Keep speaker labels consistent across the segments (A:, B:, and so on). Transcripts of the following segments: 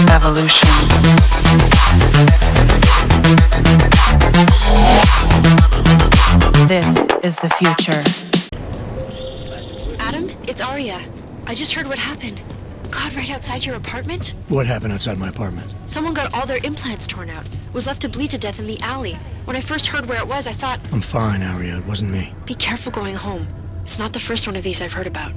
A: Evolution. This is the future.
B: Adam, it's Arya. I just heard what happened. God, right outside your apartment?
C: What happened outside my apartment?
B: Someone got all their implants torn out. Was left to bleed to death in the alley. When I first heard where it was, I thought...
C: I'm fine, Arya. It wasn't me.
B: Be careful going home. It's not the first one of these I've heard about.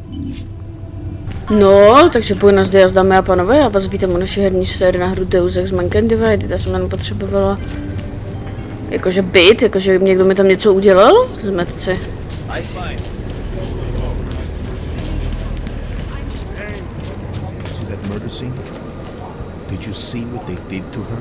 D: No, takže buenos dias, dámy a pánové, já vás vítám u naší herní série na hru Deus Ex Mankind Divided. Já jsem jenom potřebovala jakože byt, jakože někdo mi tam něco udělal, zmetci.
E: Murder scene? Did you see what they did to her?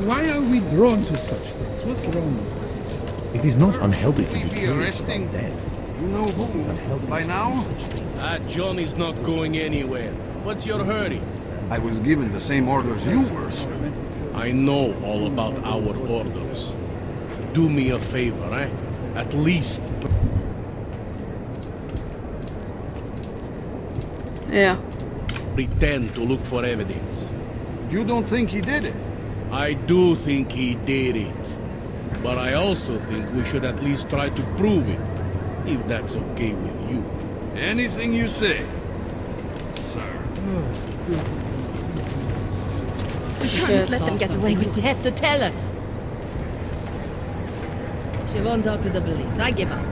F: Why are we drawn to such things? What's wrong with us?
E: It is not unhealthy to be
G: Be
E: curious
G: arresting
E: about death.
G: you know
E: It is
G: who
E: unhealthy
G: by
E: to
G: now?
E: do such things.
H: Johnny's not going anywhere. What's your hurry?
G: I was given the same orders you were, sir.
H: I know all about our orders. Do me a favor, eh? At least...
D: Jo.
H: pretend to look for evidence.
G: You don't think he did it?
H: I do think he did it. But I also think we should at least try to prove it. If that's okay with you.
G: Anything you say, sir.
D: Shit.
I: Let them get away with this. Have to tell us. She won't talk to the police. I give up.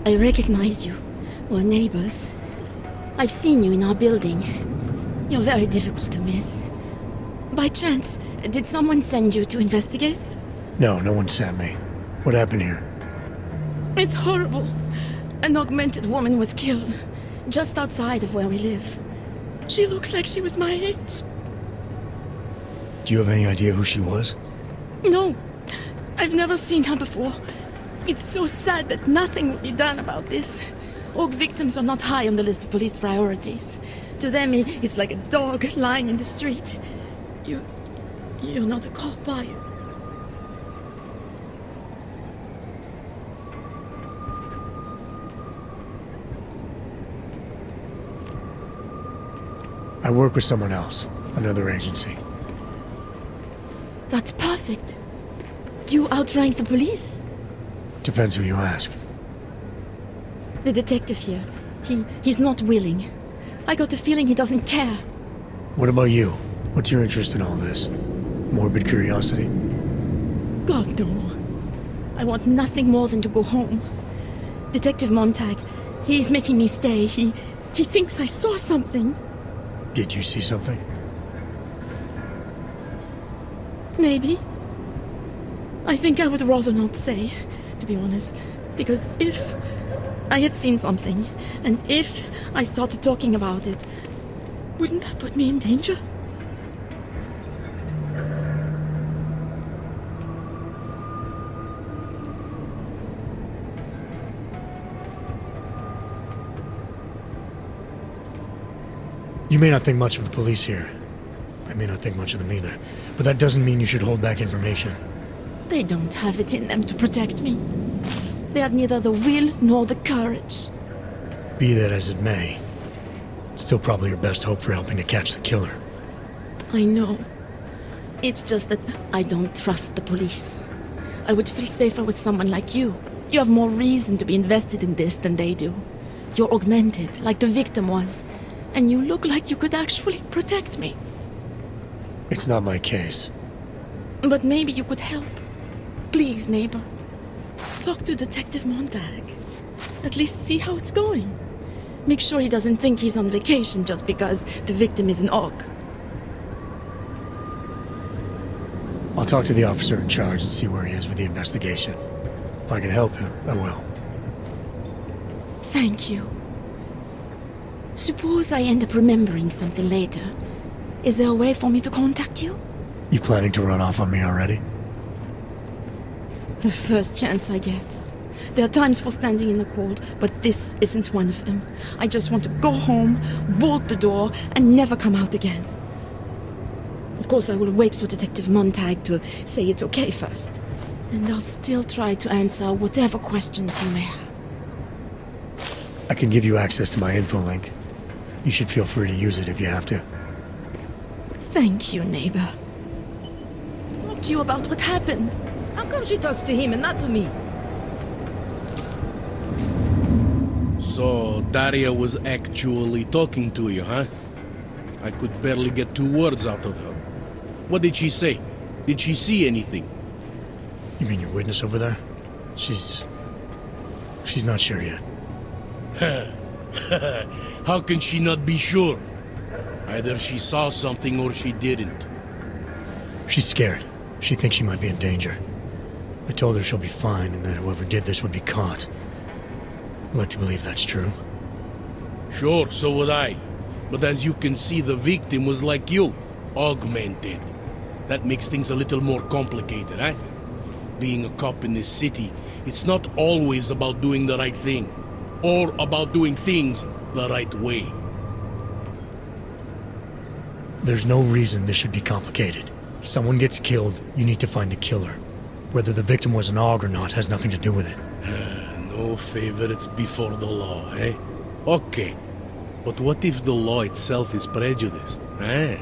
J: I recognize you. We're neighbors. I've seen you in our building. You're very difficult to miss. By chance, did someone send you to investigate?
C: No, no one sent me. What happened here?
J: It's horrible. An augmented woman was killed, just outside of where we live. She looks like she was my age.
C: Do you have any idea who she was?
J: No, I've never seen her before. It's so sad that nothing will be done about this. Org victims are not high on the list of police priorities. To them, it's like a dog lying in the street. You're not a cop, are you?
C: I work with someone else, another agency.
J: That's perfect. You outrank the police?
C: Depends who you ask.
J: The detective here, he's not willing. I got the feeling he doesn't care.
C: What about you? What's your interest in all this? Morbid curiosity?
J: God, no. I want nothing more than to go home. Detective Montag, he's making me stay. He thinks I saw something.
C: Did you see something?
J: Maybe. I think I would rather not say, to be honest. Because if I had seen something, and if I started talking about it, wouldn't that put me in danger?
C: You may not think much of the police here. I may not think much of them either. But that doesn't mean you should hold back information.
J: They don't have it in them to protect me. They have neither the will nor the courage.
C: Be that as it may, it's still probably your best hope for helping to catch the killer.
J: I know. It's just that I don't trust the police. I would feel safer with someone like you. You have more reason to be invested in this than they do. You're augmented, like the victim was. And you look like you could actually protect me.
C: It's not my case.
J: But maybe you could help. Please, neighbor. Talk to Detective Montag. At least see how it's going. Make sure he doesn't think he's on vacation just because the victim is an orc.
C: I'll talk to the officer in charge and see where he is with the investigation. If I can help him, I will.
J: Thank you. Suppose I end up remembering something later. Is there a way for me to contact you?
C: You planning to run off on me already?
J: The first chance I get. There are times for standing in the cold, but this isn't one of them. I just want to go home, bolt the door, and never come out again. Of course, I will wait for Detective Montag to say it's okay first. And I'll still try to answer whatever questions you may have.
C: I can give you access to my info link. You should feel free to use it if you have to.
J: Thank you, neighbor. Talk to you about what happened.
I: How come she talks to him and not to me?
H: So, Daria was actually talking to you, huh? I could barely get 2 words out of her. What did she say? Did she see anything?
C: You mean your witness over there? She's not sure yet.
H: How can she not be sure? Either she saw something or she didn't.
C: She's scared. She thinks she might be in danger. I told her she'll be fine and that whoever did this would be caught. I'd like to believe that's true.
H: Sure, so would I. But as you can see, the victim was like you, augmented. That makes things a little more complicated, eh? Being a cop in this city, it's not always about doing the right thing, or about doing things the right way.
C: There's no reason this should be complicated. Someone gets killed, you need to find the killer. Whether the victim was an aug or not has nothing to do with it.
H: No favorites before the law, eh? Okay, but what if the law itself is prejudiced, eh?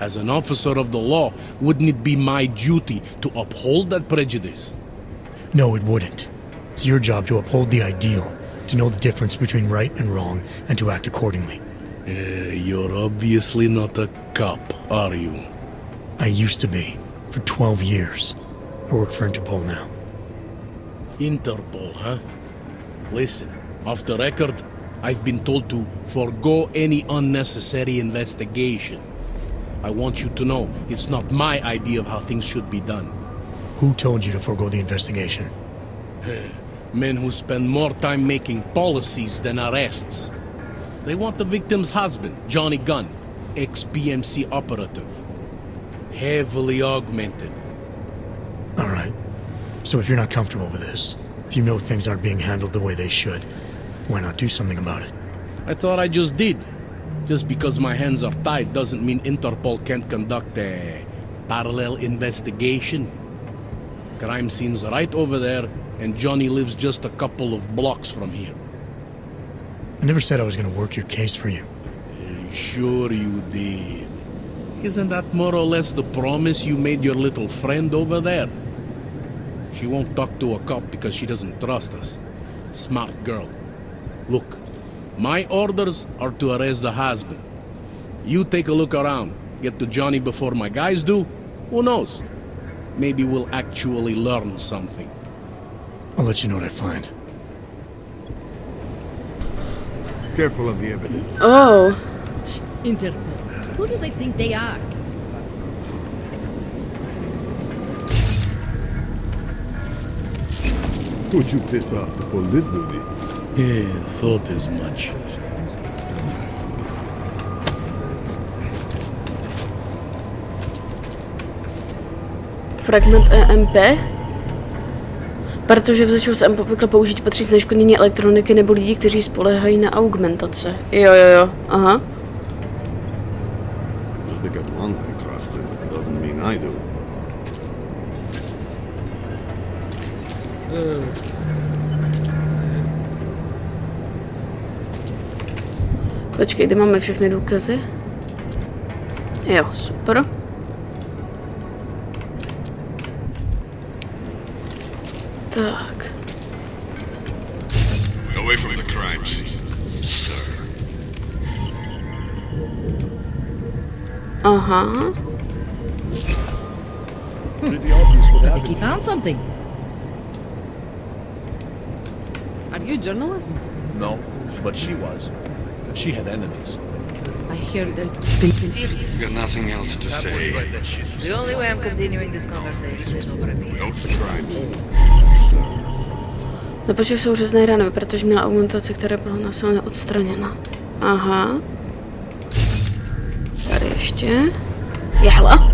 H: As an officer of the law, wouldn't it be my duty to uphold that prejudice?
C: No, it wouldn't. It's your job to uphold the ideal, to know the difference between right and wrong, and to act accordingly.
H: You're obviously not a cop, are you?
C: I used to be, for 12 years. I work for Interpol now.
H: Interpol, huh? Listen, off the record, I've been told to forego any unnecessary investigation. I want you to know it's not my idea of how things should be done.
C: Who told you to forego the investigation?
H: Men who spend more time making policies than arrests. They want the victim's husband, Johnny Gunn, ex-PMC operative. Heavily augmented.
C: All right. So if you're not comfortable with this, if you know things aren't being handled the way they should, why not do something about it?
H: I thought I just did. Just because my hands are tied doesn't mean Interpol can't conduct a parallel investigation. Crime scene's right over there, and Johnny lives just a couple of blocks from here.
C: I never said I was going to work your case for you.
H: Sure you did. Isn't that more or less the promise you made your little friend over there? She won't talk to a cop because she doesn't trust us. Smart girl. Look, my orders are to arrest the husband. You take a look around. Get to Johnny before my guys do. Who knows? Maybe we'll actually learn something.
C: I'll let you know what I find.
G: Careful of the evidence.
D: Oh.
I: Interpol. Who do they think they are?
G: Would you piss off the police, dude?
H: Yeah, thought as much.
D: Fragment EMP. Protože vzestup se obvykle použít patří zneškodnění elektroniky nebo lidí, kteří spoléhají na augmentace. Jo. Aha.
G: Just because one thing trusts it doesn't mean I do.
D: Počkej, kde máme všechny důkazy? Jo, super. Tak.
G: Away from the crime scene, sir.
D: Aha.
I: I think he found something.
K: Are you a journalist?
E: No, but she was. And she had enemies.
K: I hear there's been
G: You got nothing else to say.
K: The only way I'm continuing this conversation is over me.
G: Note the crimes.
D: Na počích jsou řezné rány, protože měla augmentace, která byla násilně odstraněna. Aha. Tady ještě. Jehla.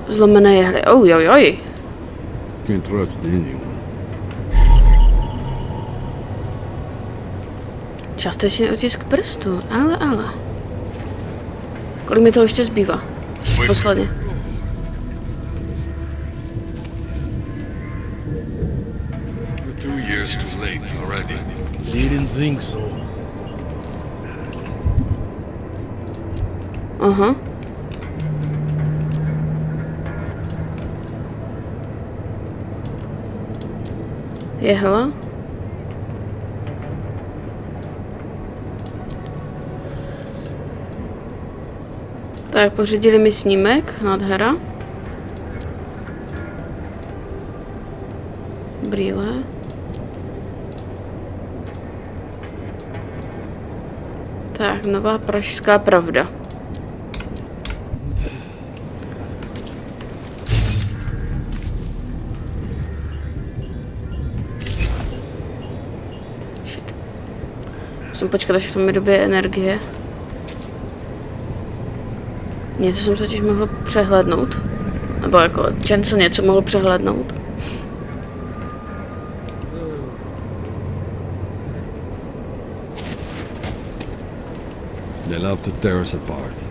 D: Zlomené jehly. Ojojoj.
G: Can't trust anyone.
D: Částečně otisk prstu, ale. Kolik mi toho ještě zbývá? Posledně.
G: We're 2 years too late already.
H: Didn't think so.
D: Aha. Jehla. Tak, pořídili mi snímek, nádhera. Brýle. Tak, nová pražská pravda. Shit. Musím počkat, až v tom mi době energie. Něco jsem totiž mohl přehlédnout. Nebo jako Jensen něco mohl přehlédnout.
G: They love to tear us apart.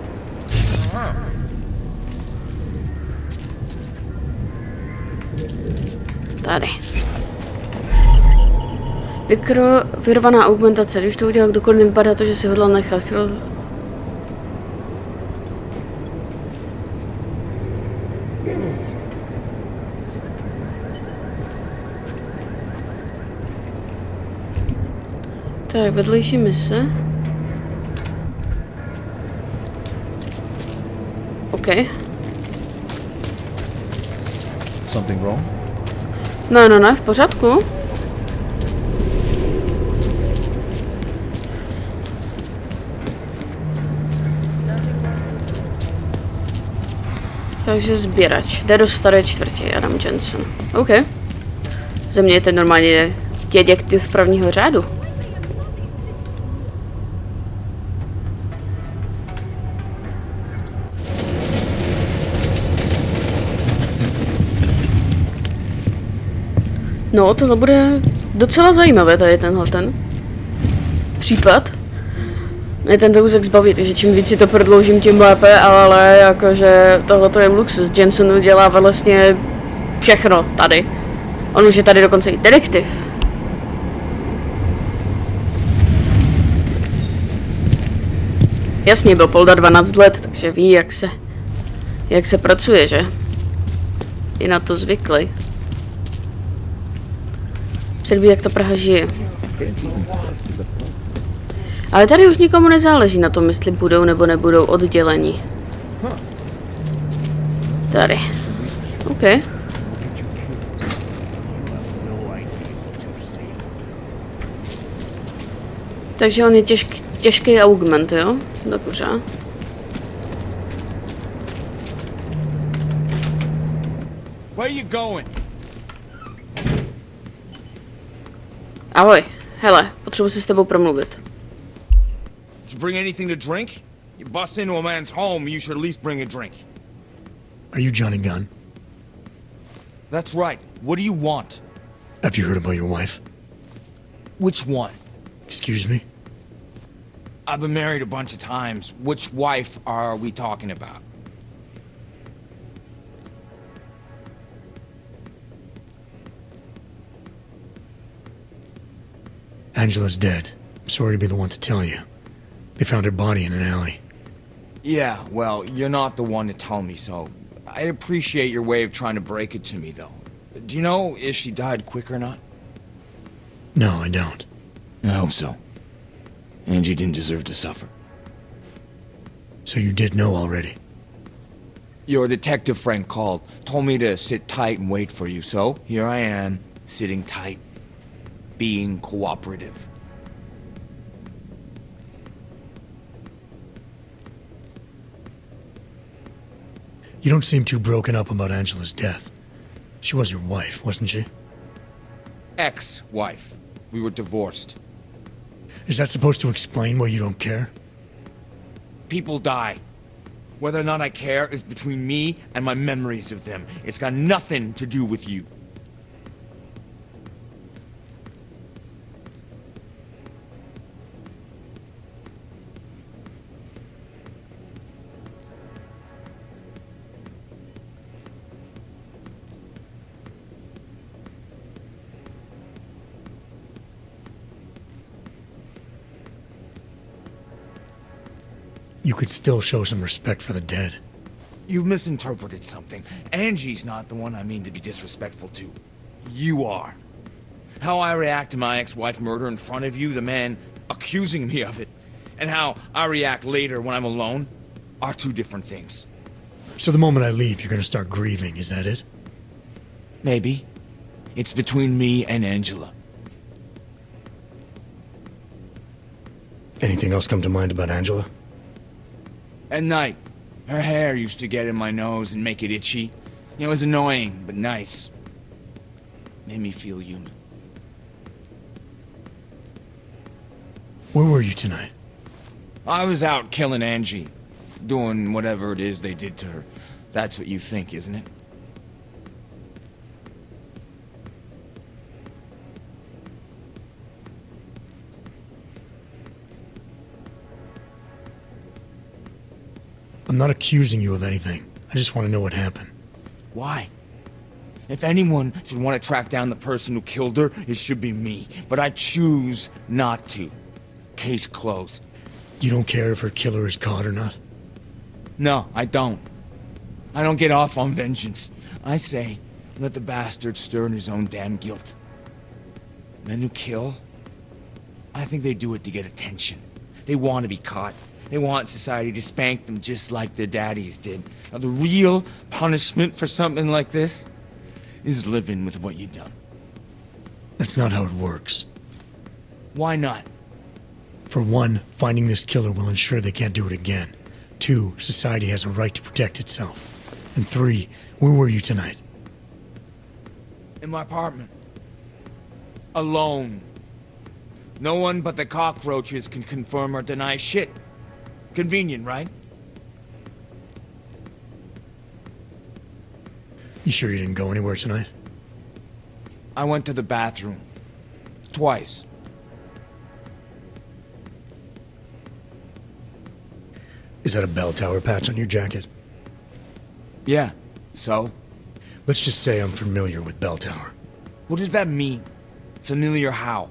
D: Tady. Vyrvaná augmentace. Když to udělal kdokoliv, nevypadá to, že si hodlal nechat. Tak, vedlejší mise. OK.
E: Something wrong?
D: Ne, v pořádku. Takže sběrač. Jde do staré čtvrti, Adam Jensen. OK. Ze mě je ten normálně detektiv prvního řádu. No, tohle bude docela zajímavé, tady ten případ. Mě ten Deus Ex baví, takže čím víc si to prodloužím, tím lépe, ale jakože tohle je luxus. Jensen udělá vlastně všechno tady. On už je tady dokonce i detektiv. Jasně, byl Polda 12 let, takže ví, jak se pracuje, že? Je na to zvyklý. Předví, jak ta Praha žije. Ale tady už nikomu nezáleží na tom, jestli budou nebo nebudou oddělení. Tady. OK. Takže on je těžký augment, jo? Dobře.
L: Where you going?
D: Ahoj, hele, potřebuji si s tebou promluvit.
L: Did you bring anything to drink? You bust into a man's home, you should at least bring a drink.
C: Are you Johnny Gunn?
L: That's right. What do you want?
C: Have you heard about your wife?
L: Which one?
C: Excuse me?
L: I've been married a bunch of times. Which wife are we talking about?
C: Angela's dead. I'm sorry to be the one to tell you. They found her body in an alley.
L: Yeah, well, you're not the one to tell me so. I appreciate your way of trying to break it to me, though. Do you know if she died quick or not?
C: No, I don't.
L: I hope so. Angie didn't deserve to suffer.
C: So you did know already?
L: Your detective friend called, told me to sit tight and wait for you, so here I am, sitting tight, being cooperative.
C: You don't seem too broken up about Angela's death. She was your wife, wasn't she?
L: Ex-wife. We were divorced.
C: Is that supposed to explain why you don't care?
L: People die. Whether or not I care is between me and my memories of them. It's got nothing to do with you.
C: you could still show some respect for the dead.
L: You've misinterpreted something. Angie's not the one I mean to be disrespectful to. You are. How I react to my ex-wife murder in front of you, the man accusing me of it, and how I react later when I'm alone, are two different things.
C: So the moment I leave, you're gonna start grieving, is that it?
L: Maybe. It's between me and Angela.
C: Anything else come to mind about Angela?
L: At night, her hair used to get in my nose and make it itchy. It was annoying, but nice. Made me feel human.
C: Where were you tonight?
L: I was out killing Angie. Doing whatever it is they did to her. That's what you think, isn't it?
C: I'm not accusing you of anything. I just want to know what happened.
L: Why? If anyone should want to track down the person who killed her, it should be me. But I choose not to. Case closed.
C: You don't care if her killer is caught or not?
L: No, I don't. I don't get off on vengeance. I say, let the bastard stir in his own damn guilt. Men who kill, I think they do it to get attention. They want to be caught. They want society to spank them just like their daddies did. Now, the real punishment for something like this is living with what you've done.
C: That's not how it works.
L: Why not?
C: For one, finding this killer will ensure they can't do it again. 2, society has a right to protect itself. And 3, where were you tonight?
L: In my apartment. Alone. No one but the cockroaches can confirm or deny shit. Convenient, right?
C: You sure you didn't go anywhere tonight?
L: I went to the bathroom. Twice.
C: Is that a bell tower patch on your jacket?
L: Yeah, so?
C: Let's just say I'm familiar with bell tower.
L: What does that mean? Familiar how?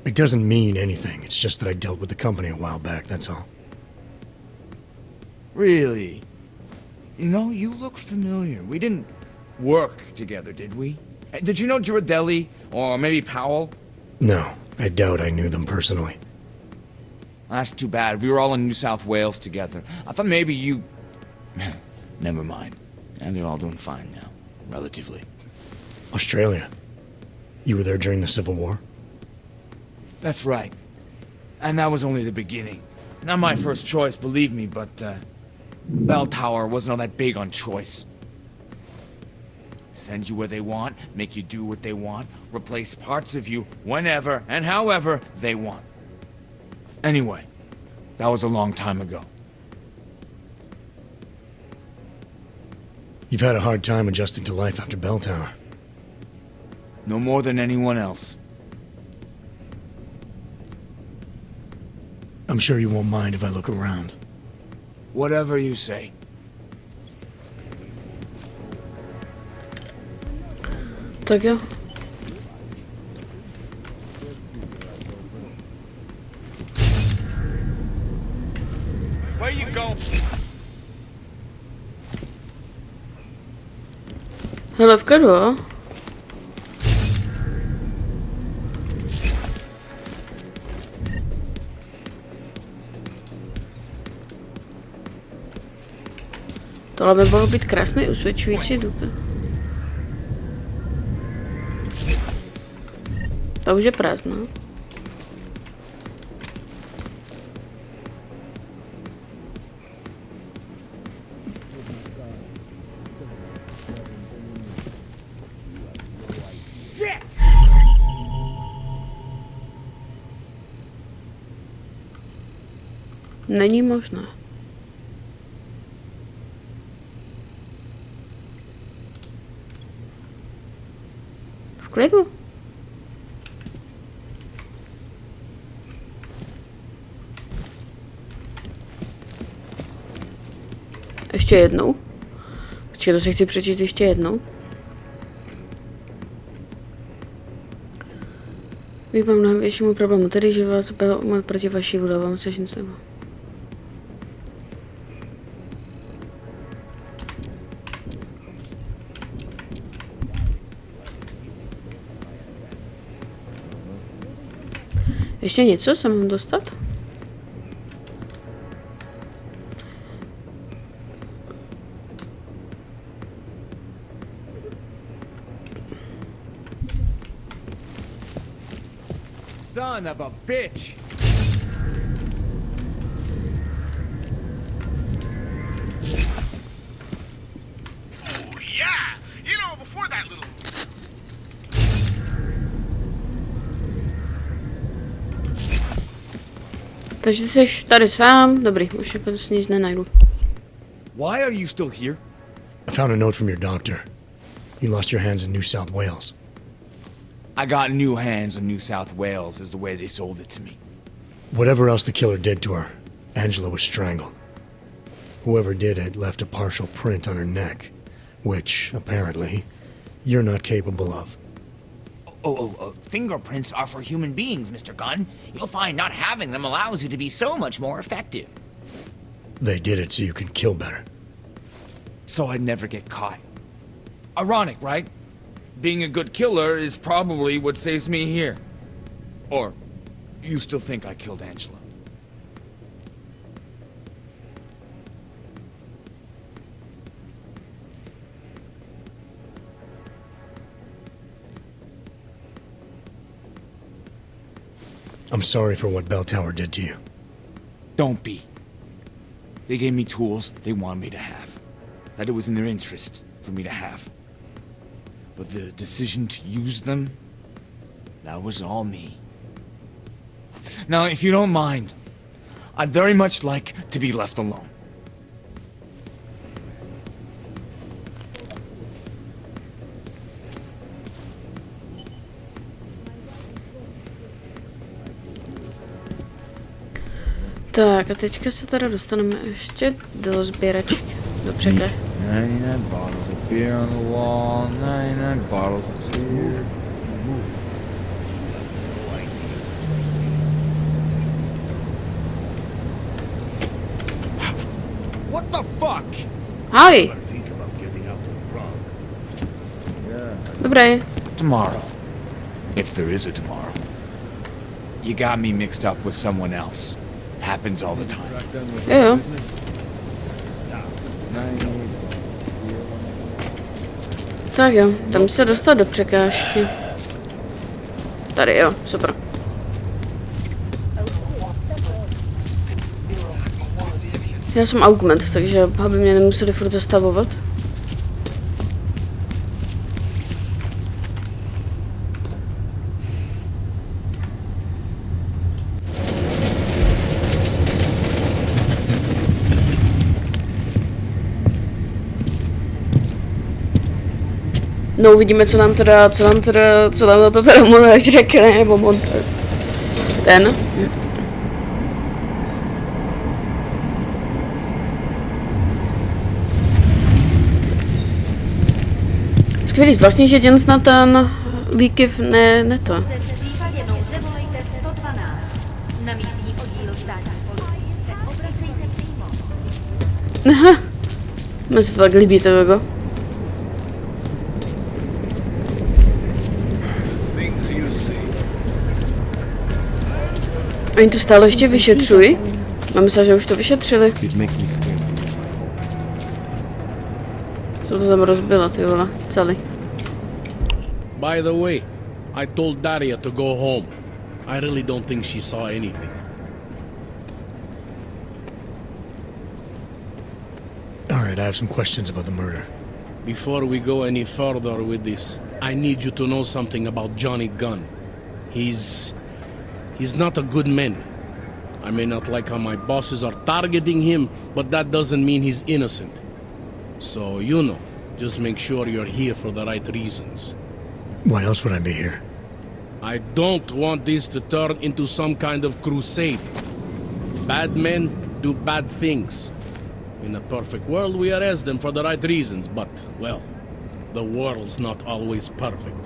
C: It doesn't mean anything. It's just that I dealt with the company a while back, that's all.
L: Really? You know, you look familiar. We didn't work together, did we? Did you know Girardelli? Or maybe Powell?
C: No, I doubt I knew them personally.
L: That's too bad. We were all in New South Wales together. I thought maybe you... Never mind. And they're all doing fine now. Relatively.
C: Australia. You were there during the Civil War?
L: That's right. And that was only the beginning. Not my first choice, believe me, but, Bell Tower wasn't all that big on choice. Send you where they want, make you do what they want, replace parts of you whenever and however they want. Anyway, that was a long time ago.
C: You've had a hard time adjusting to life after Bell Tower.
L: No more than anyone else.
C: I'm sure you won't mind if I look around.
L: Whatever you say.
D: Tak jo.
L: Where you go?
D: Hele, v klidu, jo? Tohle by mohlo být krásný usvědčující důkaz. To už je prázdná. Není možné. V klidu. Ještě jednou. Počkej, to si chci přečíst ještě jednou. Vypám mnohem většímu problému, tedy že vás byl proti vaší vůli, vám se nic nebo. Ještě něco se mám dostat?
L: Son of a bitch!
M: Oh, yeah! You know, before that little...
D: Takže jsi tady sám. Dobrý, už jako s nic nenajdu.
L: Why are you still here?
C: I found a note from your doctor. You lost your hands in New South Wales.
L: I got new hands on New South Wales is the way they sold it to me.
C: Whatever else the killer did to her, Angela was strangled. Whoever did it left a partial print on her neck, which, apparently, you're not capable of.
N: Fingerprints are for human beings, Mr. Gunn. You'll find not having them allows you to be so much more effective.
C: They did it so you can kill better.
L: So I'd never get caught. Ironic, right? Being a good killer is probably what saves me here. Or, you still think I killed Angela?
C: I'm sorry for what Bell Tower did to you.
L: Don't be. They gave me tools they wanted me to have. That it was in their interest for me to have. But the decision to use them, that was all me. Now, if you don't mind, I'd very much like to be left alone.
D: Tak a teďka se teda dostaneme ještě do sběračky, do překé.
L: 99 bottles of beer on the wall, 99 bottles of beer. What the fuck?
D: Hi! Dobrý.
L: Tomorrow. If there is a tomorrow. You got me mixed up with someone else. Happens all the time.
D: Jo. Tak jo, tam se dostat do překážky. Tady jo, super. Já jsem augment, takže aby mě nemuseli furt zastavovat. No uvidíme, co nám na to teda montáž řekne, nebo montáž. Ten. Skvělý, zvláštní, že Jensen na ten výkyv ne to.
B: V případě nouze volejte 112. Na místní oddíl státní policie se obracejte přímo.
D: Aha. Mně se to tak líbí, to jako. Oni to stále ještě vyšetřují? Mám myslet, že už to vyšetřili. Co to tam rozbilo, ty vole, celý.
H: By the way, I told Daria to go home. I really don't think she saw anything.
C: Alright, I have some questions about the murder.
H: Before we go any further with this, I need you to know something about Johnny Gunn. He's not a good man. I may not like how my bosses are targeting him, but that doesn't mean he's innocent. So, you know, just make sure you're here for the right reasons.
C: Why else would I be here?
H: I don't want this to turn into some kind of crusade. Bad men do bad things. In a perfect world, we arrest them for the right reasons, but, well, the world's not always perfect.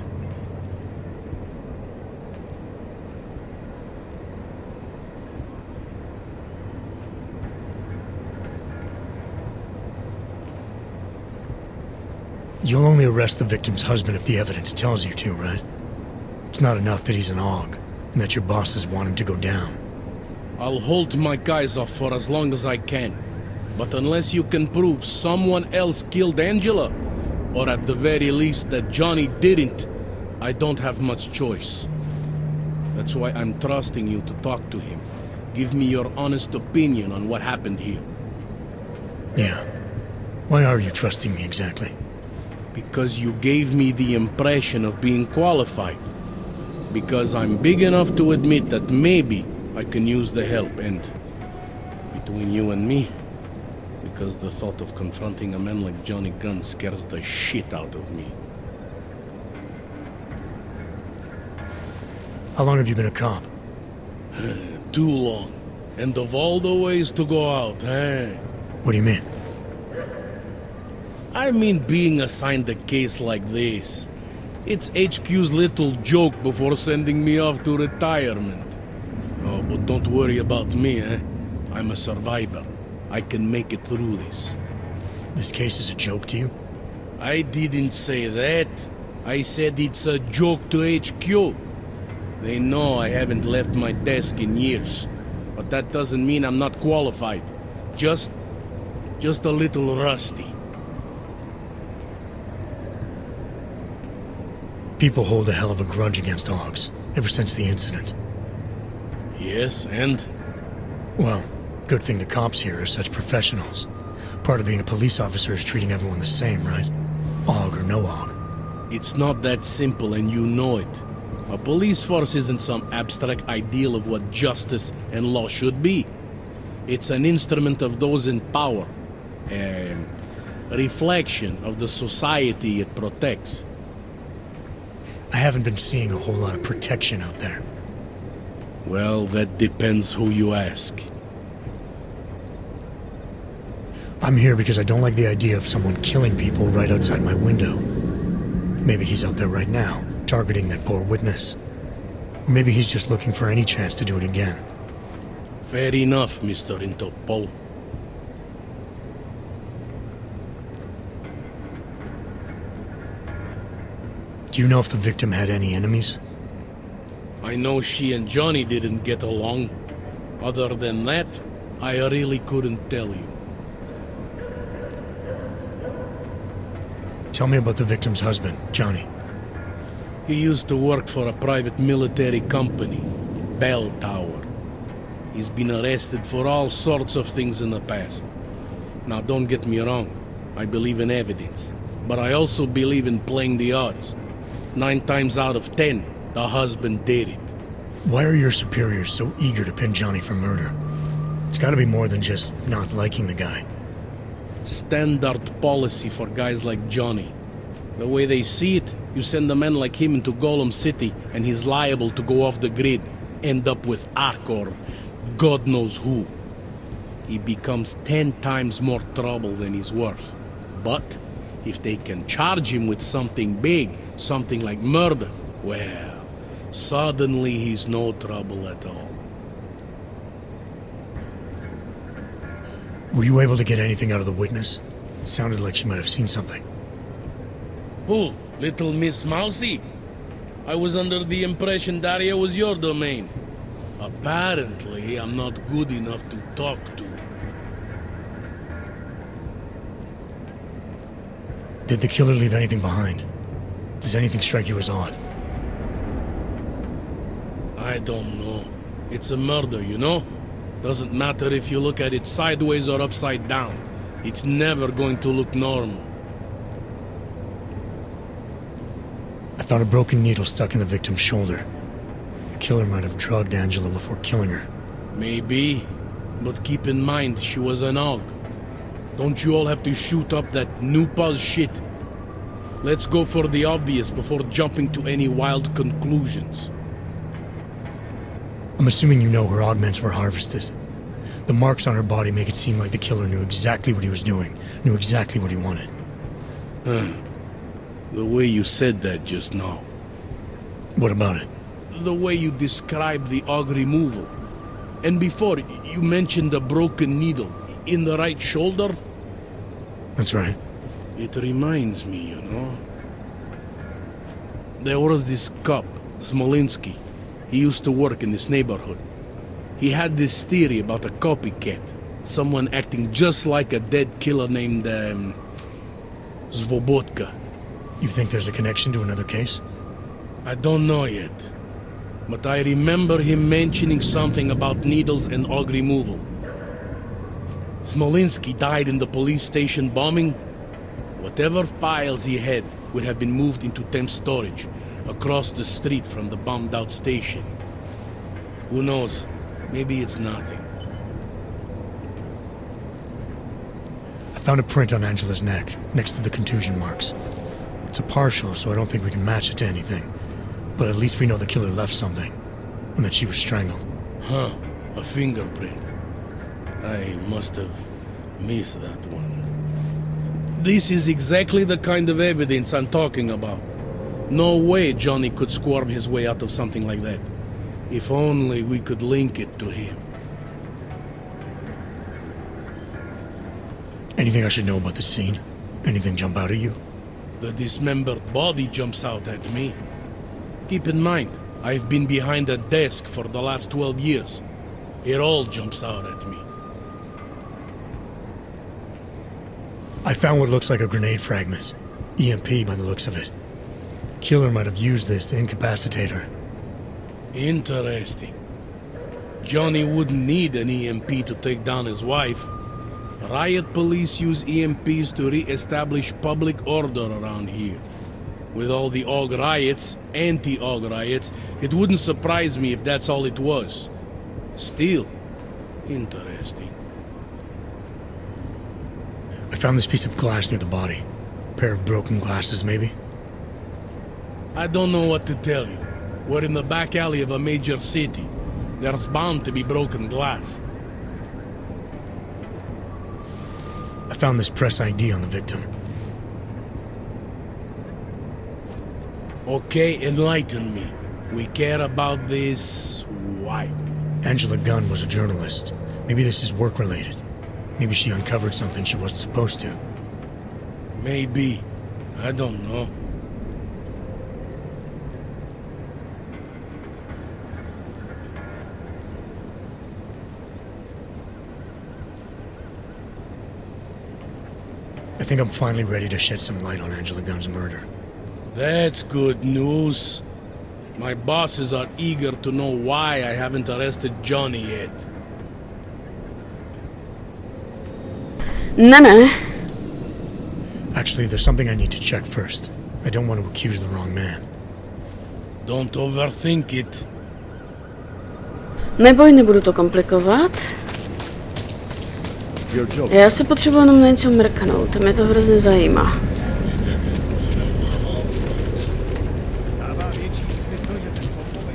C: You'll only arrest the victim's husband if the evidence tells you to, right? It's not enough that he's an AUG, and that your bosses want him to go down.
H: I'll hold my guys off for as long as I can. But unless you can prove someone else killed Angela, or at the very least that Johnny didn't, I don't have much choice. That's why I'm trusting you to talk to him. Give me your honest opinion on what happened here.
C: Yeah. Why are you trusting me exactly?
H: Because you gave me the impression of being qualified. Because I'm big enough to admit that maybe I can use the help, and between you and me, because the thought of confronting a man like Johnny Gunn scares the shit out of me.
C: How long have you been a cop?
H: Too long. And of all the ways to go out, eh?
C: What do you mean?
H: I mean being assigned a case like this. It's HQ's little joke before sending me off to retirement. Oh, but don't worry about me, eh? I'm a survivor. I can make it through this.
C: This case is a joke to you?
H: I didn't say that. I said it's a joke to HQ. They know I haven't left my desk in years. But that doesn't mean I'm not qualified. Just a little rusty.
C: People hold a hell of a grudge against AUGs, ever since the incident.
H: Yes, and?
C: Well, good thing the cops here are such professionals. Part of being a police officer is treating everyone the same, right? AUG or no AUG.
H: It's not that simple, and you know it. A police force isn't some abstract ideal of what justice and law should be. It's an instrument of those in power. A reflection of the society it protects.
C: I haven't been seeing a whole lot of protection out there.
H: Well, that depends who you ask.
C: I'm here because I don't like the idea of someone killing people right outside my window. Maybe he's out there right now, targeting that poor witness. Or maybe he's just looking for any chance to do it again.
H: Fair enough, Mr. Interpol.
C: Do you know if the victim had any enemies?
H: I know she and Johnny didn't get along. Other than that, I really couldn't tell you.
C: Tell me about the victim's husband, Johnny.
H: He used to work for a private military company, Bell Tower. He's been arrested for all sorts of things in the past. Now, don't get me wrong. I believe in evidence. But I also believe in playing the odds. 9 times out of 10, the husband did it.
C: Why are your superiors so eager to pin Johnny for murder? It's gotta be more than just not liking the guy.
H: Standard policy for guys like Johnny. The way they see it, you send a man like him into Golem City and he's liable to go off the grid, end up with Ark or God knows who. He becomes 10 times more trouble than he's worth. But if they can charge him with something big, something like murder, well, suddenly he's no trouble at all.
C: Were you able to get anything out of the witness? Sounded like she might have seen something.
H: Who? Little Miss Mousy? I was under the impression Daria was your domain. Apparently, I'm not good enough to talk to.
C: Did the killer leave anything behind? Does anything strike you as odd?
H: I don't know. It's a murder, you know? Doesn't matter if you look at it sideways or upside down. It's never going to look normal.
C: I found a broken needle stuck in the victim's shoulder. The killer might have drugged Angela before killing her.
H: Maybe, but keep in mind she was an AUG. Don't you all have to shoot up that new pause shit? Let's go for the obvious before jumping to any wild conclusions.
C: I'm assuming you know her augments were harvested. The marks on her body make it seem like the killer knew exactly what he was doing, knew exactly what he wanted.
H: The way you said that just now.
C: What about it?
H: The way you described the og removal. And before, you mentioned a broken needle in the right shoulder?
C: That's right.
H: It reminds me, you know. There was this cop, Smolinski. He used to work in this neighborhood. He had this theory about a copycat. Someone acting just like a dead killer named, Svobodka.
C: You think there's a connection to another case?
H: I don't know yet. But I remember him mentioning something about needles and og removal. Smolinski died in the police station bombing. Whatever files he had would have been moved into temp storage across the street from the bombed out station. Who knows? Maybe it's nothing.
C: I found a print on Angela's neck, next to the contusion marks. It's a partial, so I don't think we can match it to anything. But at least we know the killer left something, and that she was strangled.
H: Huh, a fingerprint. I must have missed that one. This is exactly the kind of evidence I'm talking about. No way Johnny could squirm his way out of something like that. If only we could link it to him.
C: Anything I should know about the scene? Anything jump out at you?
H: The dismembered body jumps out at me. Keep in mind, I've been behind a desk for the last 12 years. It all jumps out at me.
C: I found what looks like a grenade fragment. EMP by the looks of it. Killer might have used this to incapacitate her.
H: Interesting. Johnny wouldn't need an EMP to take down his wife. Riot police use EMPs to re-establish public order around here. With all the og riots, anti-og riots, it wouldn't surprise me if that's all it was. Still, interesting.
C: I found this piece of glass near the body. A pair of broken glasses, maybe?
H: I don't know what to tell you. We're in the back alley of a major city. There's bound to be broken glass.
C: I found this press ID on the victim.
H: Okay, enlighten me. We care about this wipe.
C: Angela Gunn was a journalist. Maybe this is work-related. Maybe she uncovered something she wasn't supposed to.
H: Maybe. I don't know.
C: I think I'm finally ready to shed some light on Angela Gunn's murder.
H: That's good news. My bosses are eager to know why I haven't arrested Johnny yet.
D: Ne.
C: Actually, there's something I need to check first. I don't want to accuse the wrong man.
H: Don't overthink it.
D: Neboj, nebudu to komplikovat. Já se potřebuji jenom na něco mrknout, mě to hrozně zajímá.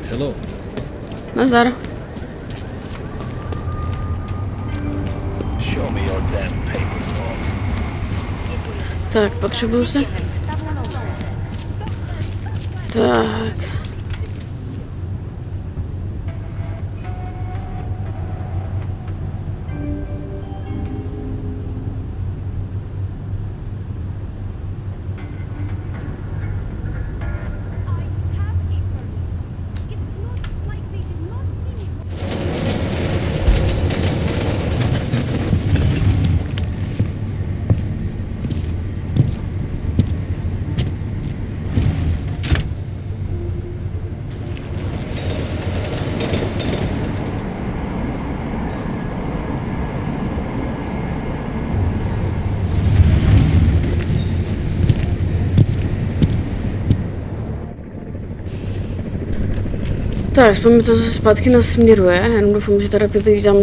G: Hello.
D: Nazdar. Tak, potřebuju se... Tak... Tak, aspoň mi to zase zpátky nasměruje, jenom doufám, že teda vyhlídám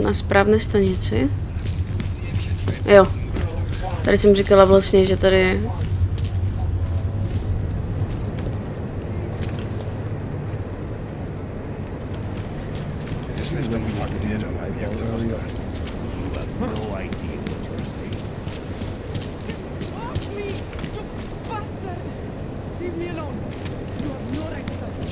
D: na správné stanici. Jo. Tady jsem říkala vlastně, že tady...
F: earlier.
E: No idea what you're saying.
J: Off me, you bastard! Leave me alone. You have no right to touch me.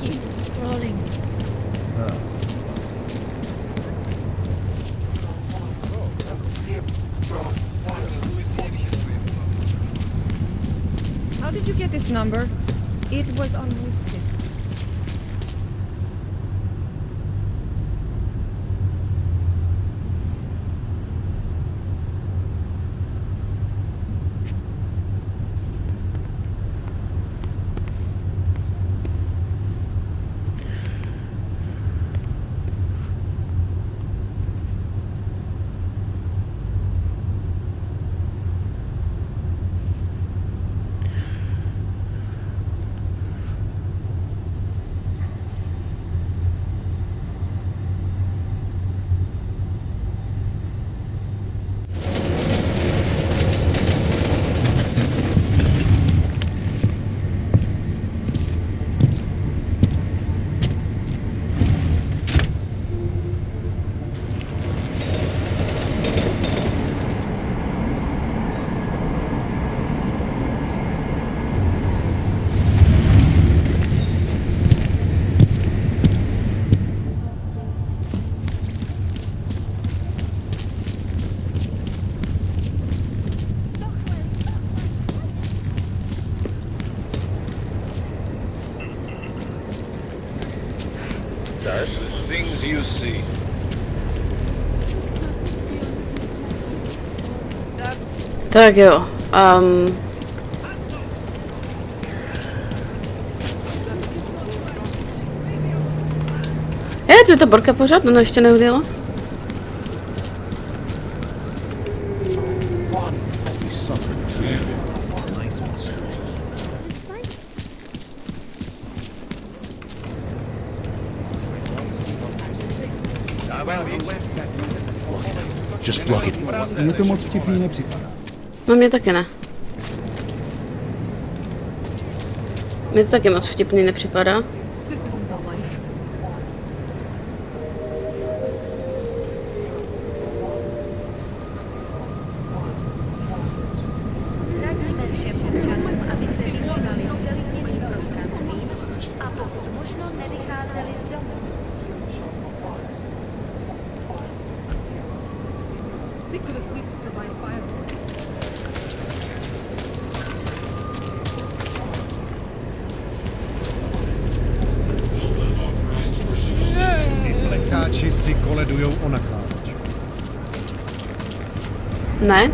J: Keep rolling.
I: How did you get this number? It was on whiskey.
O: The things you see.
D: Tak jo. To je ta borka pořád, no ještě neudělala.
E: Just block it.
F: Mně to moc vtipný nepřipadá.
D: No mě taky ne. Mně to taky moc vtipný nepřipadá.
B: Radíme všem občanům, aby se vyhýbali přelidněným prostranství a pokud možno nevycházeli z domu.
E: Lekáči si koledujou o nakládač.
D: Ne?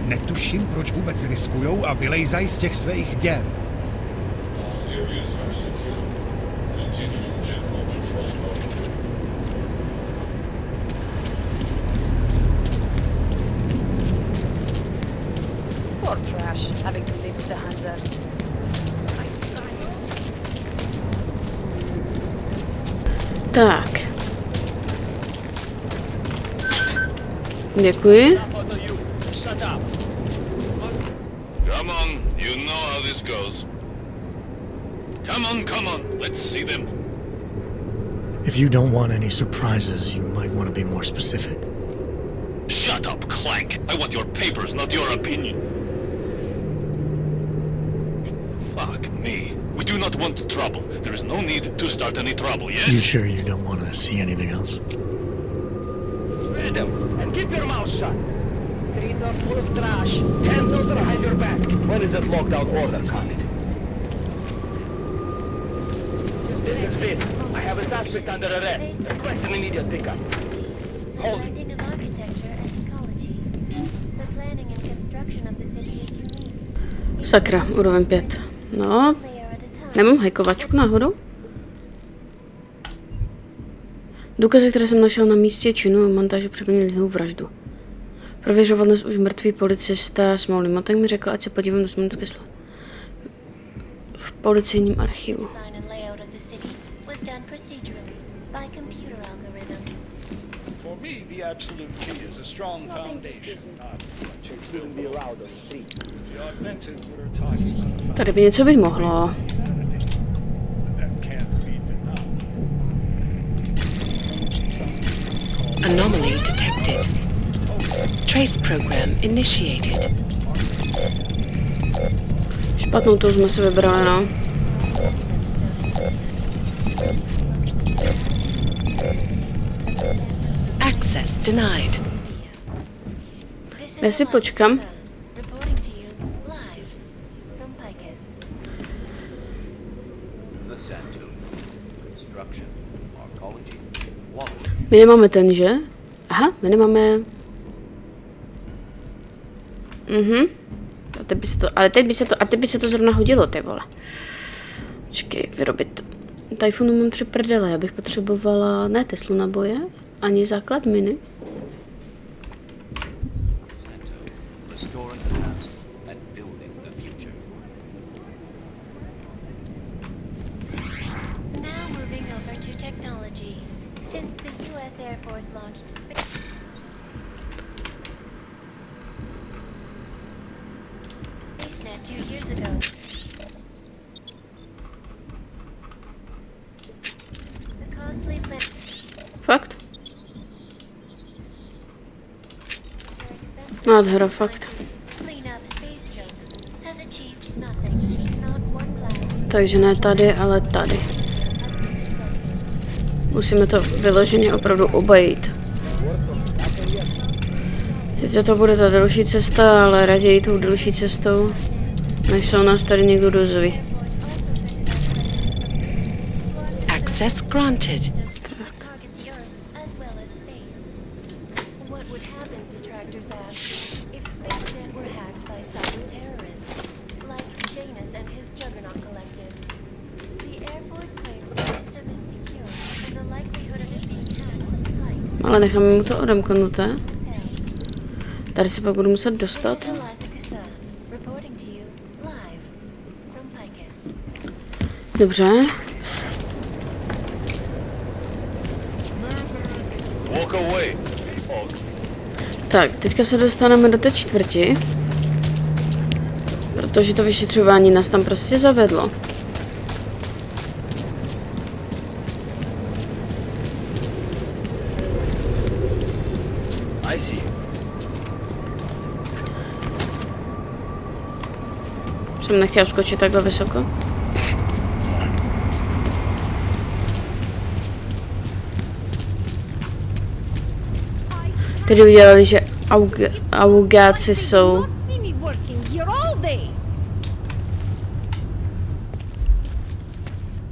E: Netuším, proč vůbec riskujou a vylejzají z těch svých děl.
B: Poor trash, having to live with the hunters.
D: Tak. Děkuji.
O: Come on, you know how this goes. Come on, let's see them.
C: If you don't want any surprises, you might want to be more specific.
O: Shut up, Clank. I want your papers, not your opinion. Fuck me. We do not want trouble. There is no need to start any trouble, yes?
C: You sure you don't want to see anything else?
P: Read them, and keep your mouth shut. Streets are full of trash. Hands out behind your back. When is that lockdown order coming? This is it. I have a suspect under arrest. Request an immediate pickup. Hold it.
D: Sakra, úroveň 5. No, nemám hajkovačku náhodou? Důkazy, které jsem našel na místě činu montáže připomínají jinou vraždu. Prověřoval dnes už mrtvý policista Smalley Motek mi řekl, ať se podívám do smolenské v policejním archivu.
O: For me, the absolute key is a strong foundation, not much. It shouldn't be allowed on the street. The augmented we're talking about.
D: Tady by něco být mohlo.
A: Anomaly detected. Trace program initiated.
D: Špatnou tu jsme si vybrali, no.
A: Access denied.
D: Já si počkám. My nemáme ten, že? Aha, my nemáme... A teď by se to zrovna hodilo, ty vole. Počkej, vyrobit. Tajfunu mám 3 prdele, já bych potřebovala, ne Teslu naboje, ani základ miny. Fakt? Nádhera, fakt. Takže ne tady, ale tady. Musíme to vyloženě opravdu obejít. Sice to bude ta delší cesta, ale raději tou delší cestou, než se o nás tady někdo dozví.
A: Access granted.
D: Ale necháme mu to odemknuté. Tady se pak budu muset dostat. Dobře. Tak, teďka se dostaneme do té čtvrti. Protože to vyšetřování nás tam prostě zavedlo. Jsem nechtěla skočit takhle vysoko. Tedy udělali, že augáci jsou...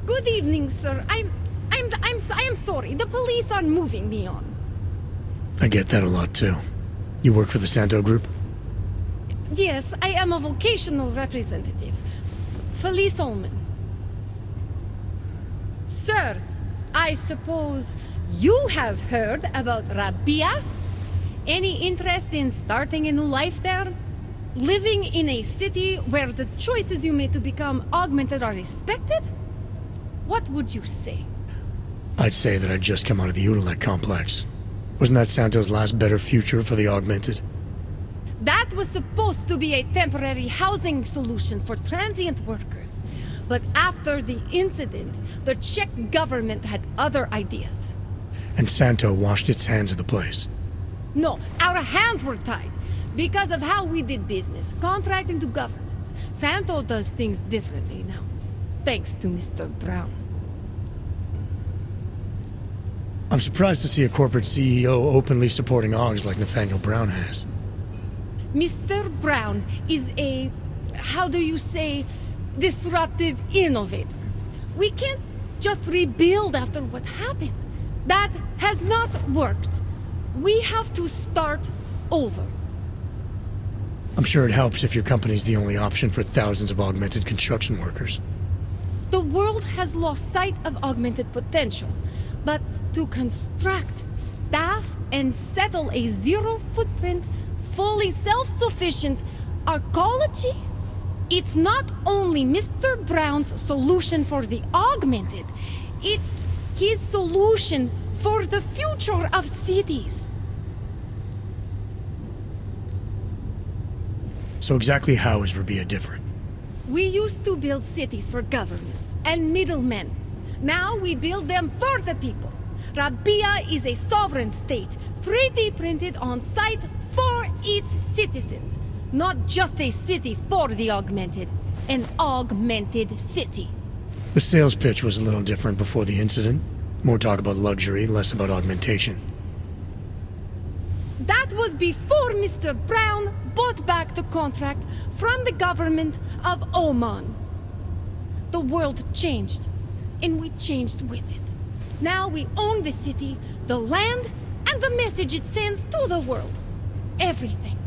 I: Good evening, sir. I am sorry. The police are moving me on.
C: I get that a lot too. You work for the Santo group?
I: Yes, I am a vocational representative. Felice Ullman. Sir, I suppose you have heard about Rabia? Any interest in starting a new life there? Living in a city where the choices you made to become augmented are respected? What would you say?
C: I'd say that I'd just come out of the Utilic complex. Wasn't that Santo's last better future for the augmented?
I: That was supposed to be a temporary housing solution for transient workers. But after the incident, the Czech government had other ideas.
C: And Santo washed its hands of the place.
I: No, our hands were tied. Because of how we did business, contracting to governments. Santo does things differently now. Thanks to Mr. Brown.
C: I'm surprised to see a corporate CEO openly supporting Augs like Nathaniel Brown has.
I: Mr. Brown is a, how do you say, disruptive innovator. We can't just rebuild after what happened. That has not worked. We have to start over.
C: I'm sure it helps if your company's the only option for thousands of augmented construction workers.
I: The world has lost sight of augmented potential, but to construct, staff, and settle a 0-footprint, fully self-sufficient arcology? It's not only Mr. Brown's solution for the augmented, it's his solution for the future of cities.
C: So exactly how is Rabia different?
I: We used to build cities for governments and middlemen. Now we build them for the people. Rabia is a sovereign state, 3D printed on site for its citizens. Not just a city for the augmented, an augmented city.
C: The sales pitch was a little different before the incident. More talk about luxury, less about augmentation.
I: That was before Mr. Brown bought back the contract from the government of Oman. The world changed, and we changed with it. Now we own the city, the land, and the message it sends to the world. Everything.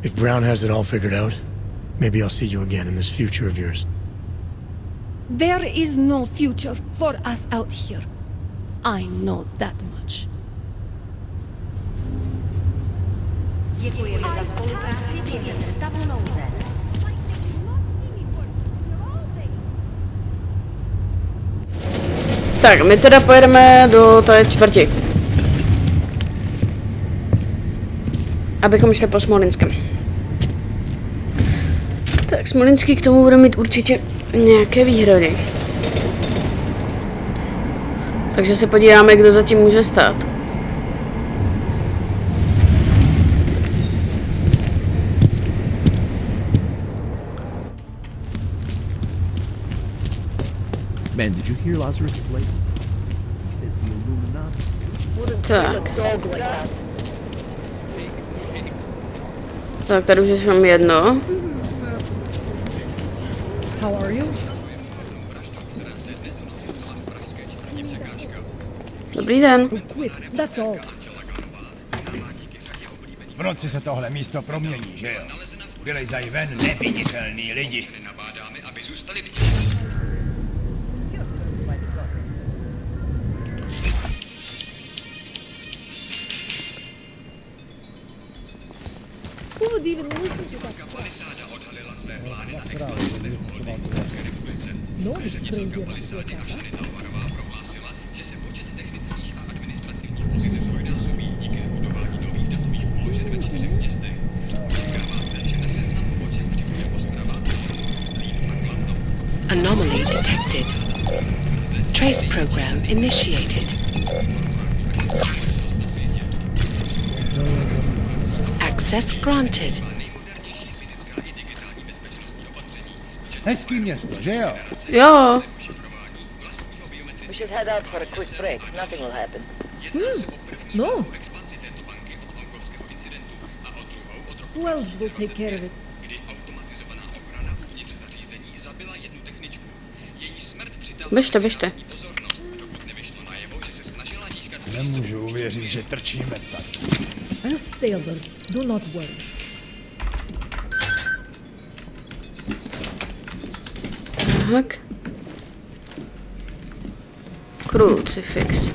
C: If Brown has it all figured out, maybe I'll see you again in this future of yours.
I: There is no future for us out here. I know that much.
B: Děkujeme za spolupráci během stavu nouze.
D: Tak, my teda pojedeme do té čtvrti. Abychom šli po Smolinském. Tak, Smolinský k tomu bude mít určitě nějaké výhrady. Takže se podíváme, kdo zatím může stát.
Q: Man, did you hear Lazarus' late? He says the Illuminati.
D: Tak. Tak, tady už je vám jedno.
R: How are you?
D: Dobrý den.
R: That's all.
E: V noci se tohle místo promění, že jo? Vylezají ven neviditelný lidi.
R: Who would even listen to that? No, it's crazy.
A: Anomaly detected. Trace program initiated. Access granted.
E: Hezký město, že jo?
D: Jo.
K: We should head out for a quick break. Nothing will happen.
R: No. Who else will take care of it?
D: Běžte.
E: Nemůžu uvěřit, že trčíme tady.
R: I'll stay alert. Do not worry.
D: Tak. Crucifix.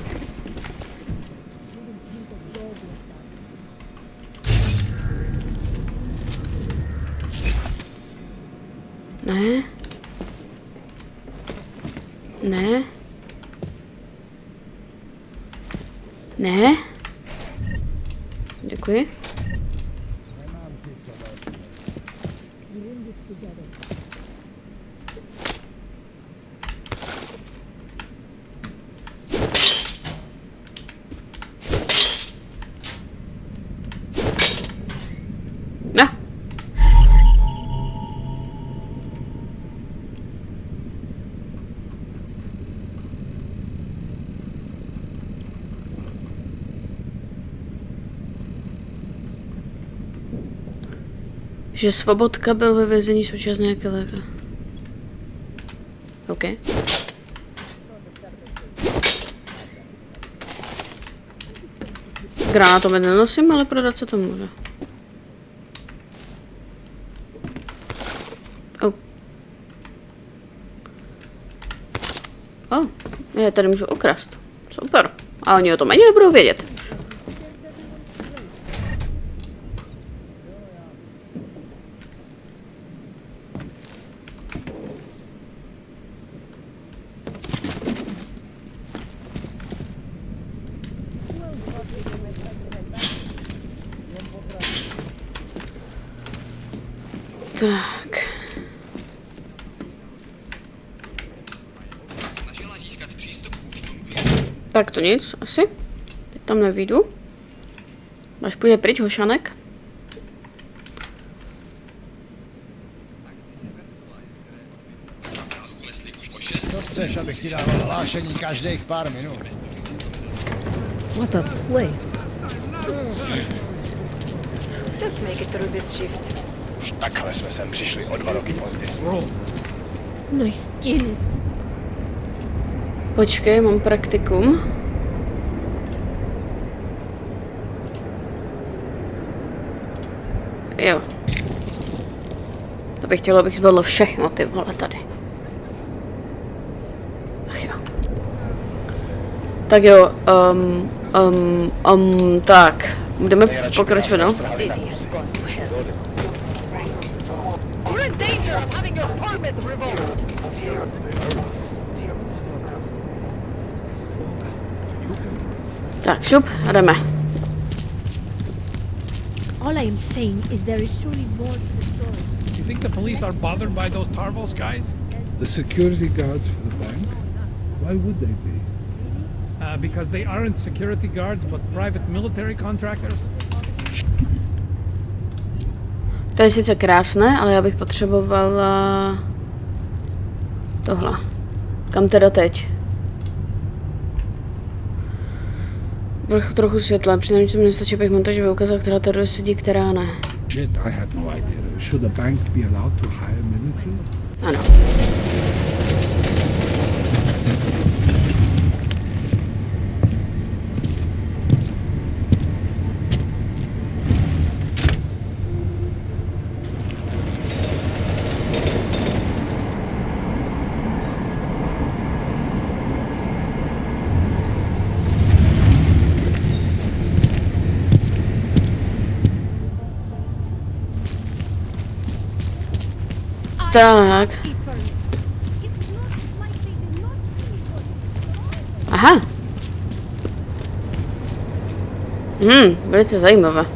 D: Ne. Ne. Ne. Děkuji. Ne. Že Svobodka byl ve vězení součást nějaké léka. OK. Granátomet nenosím, ale prodat se to může. Já tady můžu okrast. Super. A oni o tom ani nebudou vědět. Tak. Tak to nic, asi. Teď tam nevyjdu. Až půjde pryč, hošanek.
E: Co chceš, abych ti dával hlášení každých pár minut?
R: What a place.
B: Just make it through this shift.
E: Už takhle jsme sem přišli o 2 roky později.
J: My skin is...
D: Počkej, mám praktikum. Jo. To bych chtěla, abych zvládla všechno, ty vole, tady. Ach jo. Tak jo, tak. Budeme pokračovat, no? Tak, šup, a jdeme.
R: All I am saying is there is surely more to the story.
F: You think the police are bothered by those Tarvos guys? The security guards for the bank? Why would they be? Because they aren't security guards, but private military contractors?
D: To je sice krásné, ale já bych potřebovala... tohle. Kam teda teď? Vrch trochu světla, přinejmenším to mi nestačí, abych montaži ukázal, která tady sedí, která ne.
F: Shit, I had no idea. Should a bank be allowed to hire military?
D: Ano. Tak. Aha. Velice zajímavé.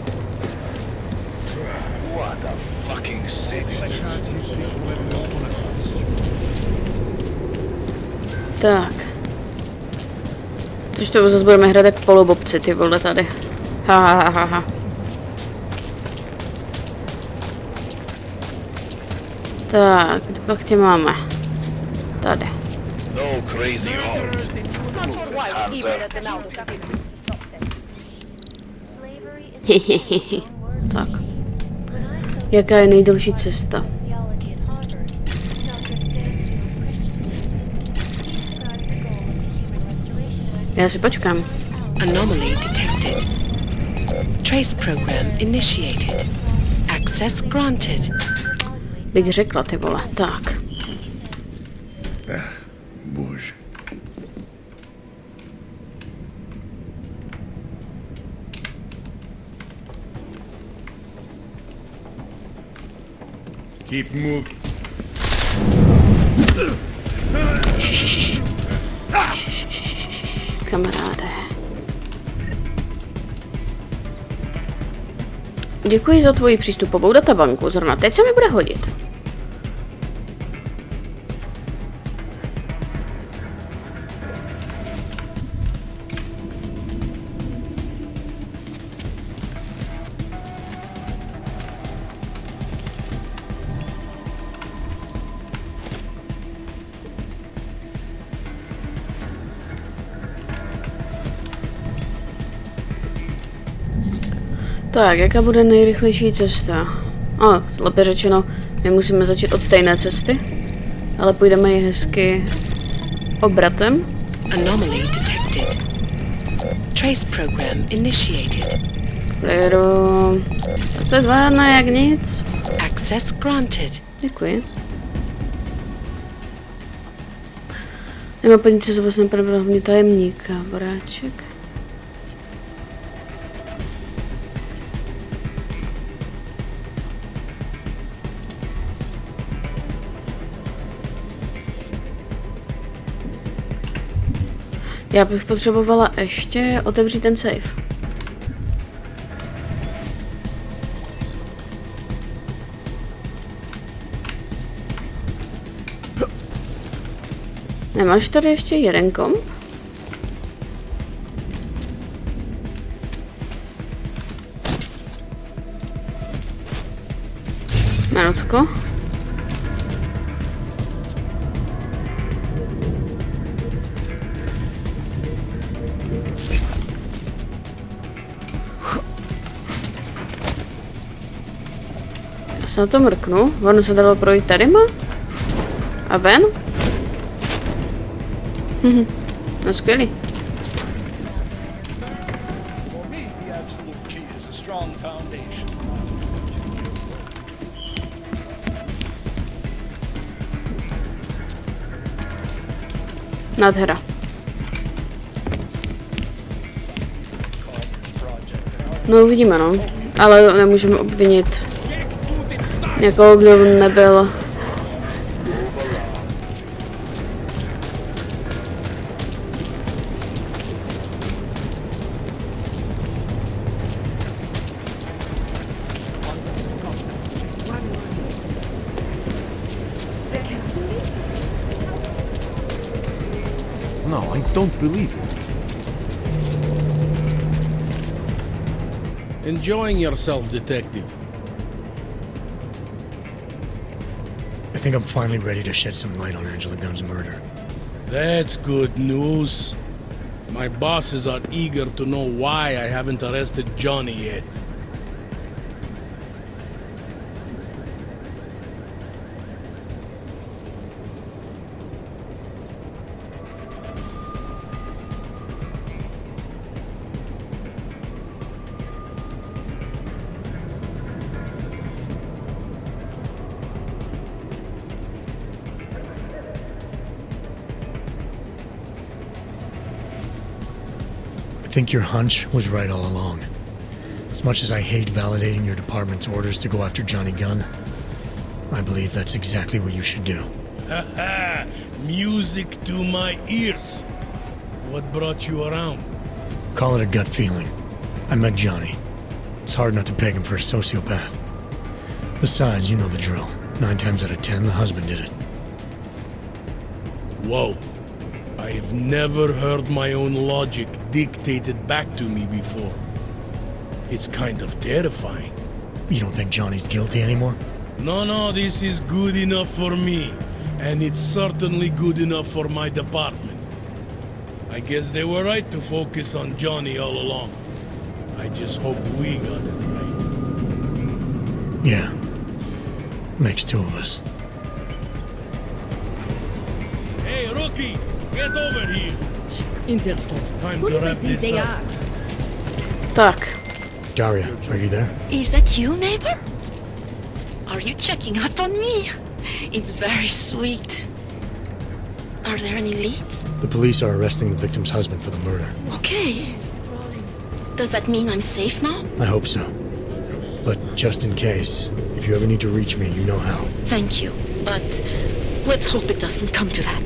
D: Tak. Což to zase budeme hrát jak polobobci, ty vole, tady. Ha. Tak, kde pak tě máme? Tady.
E: No crazy horse.
D: Tak. Jaká je nejdelší cesta? Já si počkám.
A: Anomaly detected. Trace program initiated. Access granted.
D: Bych řekla, ty vole. Tak.
F: Bože.
E: Keep moving.
D: Kamaráde. Děkuji za tvoji přístupovou databanku. Zrovna teď se mi bude hodit. Tak, jaká bude nejrychlejší cesta? Lépe řečeno, my musíme začít od stejné cesty, ale půjdeme ji hezky obratem.
A: Anomaly detected. Trace program initiated.
D: Klidu. To se zvládne jak nic.
A: Access granted.
D: Děkuji. Nemá paní, co se vlastně pravda hlavně tajemníka, boráček. Já bych potřebovala ještě otevřít ten safe. Nemáš tady ještě jeden komp? Minutko. Já se na to mrknu. Ono se dalo projít tadyma? A ven? No skvělý. Nádhera. No uvidíme, no. Ale nemůžeme obvinit někoho, kdo nebyl.
Q: No, I don't believe it.
H: Enjoying yourself, detective.
C: I think I'm finally ready to shed some light on Angela Gunn's murder.
H: That's good news. My bosses are eager to know why I haven't arrested Johnny yet.
C: I think your hunch was right all along. As much as I hate validating your department's orders to go after Johnny Gunn, I believe that's exactly what you should do.
H: Haha! Music to my ears. What brought you around?
C: Call it a gut feeling. I met Johnny. It's hard not to peg him for a sociopath. Besides, you know the drill. 9 times out of 10, the husband did it.
H: Whoa. I've never heard my own logic dictated back to me before. It's kind of terrifying.
C: You don't think Johnny's guilty anymore?
H: No, this is good enough for me. And it's certainly good enough for my department. I guess they were right to focus on Johnny all along. I just hope we got it right.
C: Yeah. Makes 2 of us.
H: Hey, rookie! Get over here! Time
R: Who
H: to
R: do they
H: wrap
R: think
H: this
R: they
H: up.
R: are?
D: Tak.
C: Daria, are you there?
S: Is that you, neighbor? Are you checking up on me? It's very sweet. Are there any leads?
C: The police are arresting the victim's husband for the murder.
S: Okay. Does that mean I'm safe now?
C: I hope so. But just in case, if you ever need to reach me, you know how.
S: Thank you, but let's hope it doesn't come to that.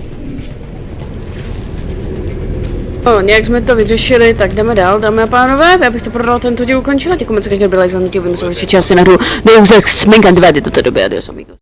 D: No, nějak jsme to vyřešili, tak jdeme dál, dámy a pánové. Já bych to prodal tento díl ukončila. Děkujeme, že každý byl like za nutí, uvidíme se určitě asi na hru Deus Ex Mankind do té doby. Adios, amigos.